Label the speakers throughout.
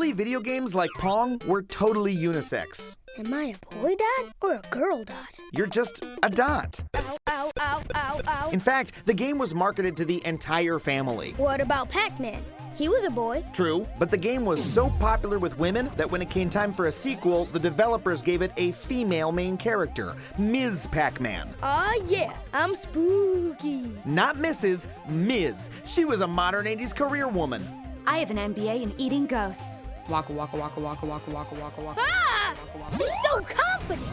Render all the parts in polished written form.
Speaker 1: Early video games like Pong were totally unisex.
Speaker 2: Am I a boy dot or a girl dot?
Speaker 1: You're just a dot.
Speaker 2: Ow, ow, ow, ow, ow.
Speaker 1: In fact, the game was marketed to the entire family.
Speaker 2: What about Pac-Man? He was a boy.
Speaker 1: True, but the game was so popular with women that when it came time for a sequel, the developers gave it a female main character, Ms. Pac-Man.
Speaker 2: Yeah, I'm spooky.
Speaker 1: Not Mrs., Ms. She was a modern 80s career woman.
Speaker 3: I have an MBA in eating ghosts.
Speaker 4: Waka waka waka waka waka waka waka waka.
Speaker 2: Ah! She's so confident.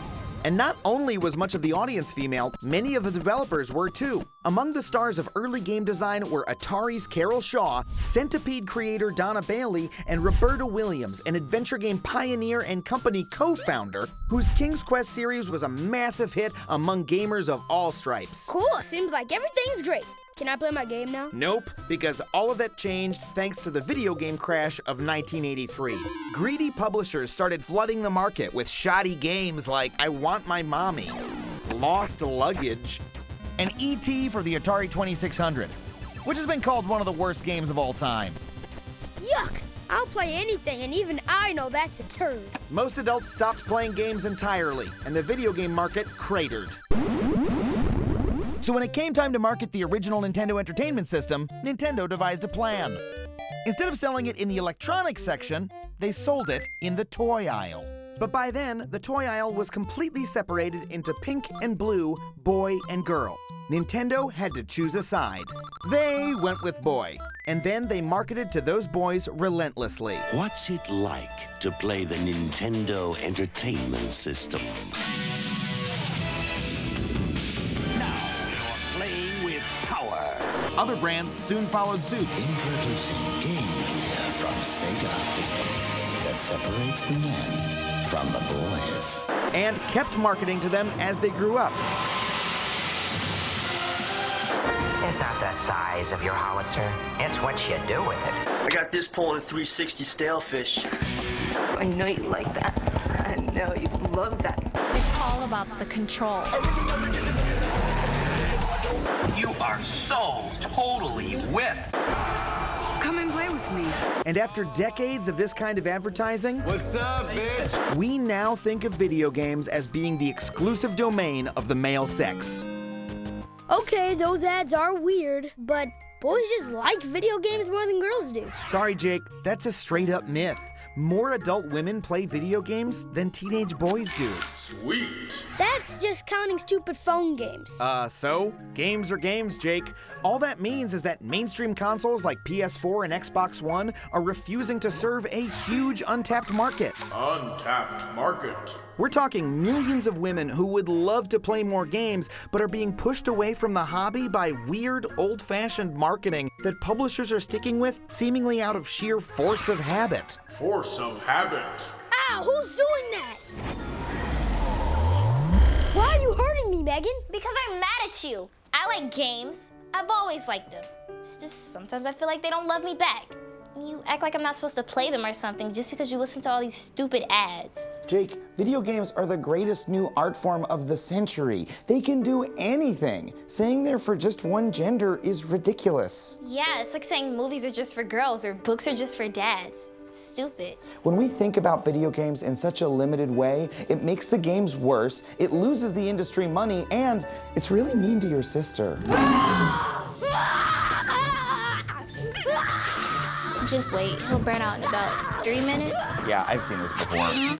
Speaker 1: And not only was much of the audience female, many of the developers were too. Among the stars of early game design were Atari's Carol Shaw, Centipede creator Donna Bailey, and Roberta Williams, an adventure game pioneer and company co-founder, whose King's Quest series was a massive hit among gamers of all stripes.
Speaker 2: Cool, seems like everything's great. Can I play my game now?
Speaker 1: Nope, because all of that changed thanks to the video game crash of 1983. Greedy publishers started flooding the market with shoddy games like I Want My Mommy, Lost Luggage, and E.T. for the Atari 2600, which has been called one of the worst games of all time.
Speaker 2: Yuck! I'll play anything, and even I know that's a turd.
Speaker 1: Most adults stopped playing games entirely, and the video game market cratered. So when it came time to market the original Nintendo Entertainment System, Nintendo devised a plan. Instead of selling it in the electronics section, they sold it in the toy aisle. But by then, the toy aisle was completely separated into pink and blue, boy and girl. Nintendo had to choose a side. They went with boy, and then they marketed to those boys relentlessly.
Speaker 5: What's it like to play the Nintendo Entertainment System?
Speaker 1: Other brands soon followed suit.
Speaker 5: Introducing Game Gear from Sega, that separates the men from the boys.
Speaker 1: And kept marketing to them as they grew up.
Speaker 6: It's not the size of your howitzer, it's what you do with it.
Speaker 7: I got this pulling a 360 stalefish.
Speaker 8: I know you like that. I know you love that.
Speaker 9: It's all about the control.
Speaker 6: You are so totally whipped.
Speaker 8: Come and play with me.
Speaker 1: And after decades of this kind of advertising,
Speaker 4: What's up, bitch?
Speaker 1: we now think of video games as being the exclusive domain of the male sex.
Speaker 2: Okay, those ads are weird, but boys just like video games more than girls do.
Speaker 1: Sorry, Jake, that's a straight-up myth. More adult women play video games than teenage boys do.
Speaker 10: Sweet.
Speaker 2: That's just counting stupid phone games.
Speaker 1: So? Games are games, Jake. All that means is that mainstream consoles like PS4 and Xbox One are refusing to serve a huge untapped market.
Speaker 10: Untapped market.
Speaker 1: We're talking millions of women who would love to play more games, but are being pushed away from the hobby by weird, old-fashioned marketing that publishers are sticking with seemingly out of sheer force of habit.
Speaker 10: Force of habit.
Speaker 2: Ow, who's doing that? Why are you hurting me, Megan?
Speaker 11: Because I'm mad at you. I like games. I've always liked them. It's just sometimes I feel like they don't love me back. You act like I'm not supposed to play them or something just because you listen to all these stupid ads.
Speaker 12: Jake, video games are the greatest new art form of the century. They can do anything. Saying they're for just one gender is ridiculous.
Speaker 11: Yeah, it's like saying movies are just for girls or books are just for dads. It's stupid.
Speaker 12: When we think about video games in such a limited way, it makes the games worse, it loses the industry money, and it's really mean to your sister.
Speaker 11: Just wait, he'll burn out in about 3 minutes.
Speaker 12: Yeah, I've seen this before.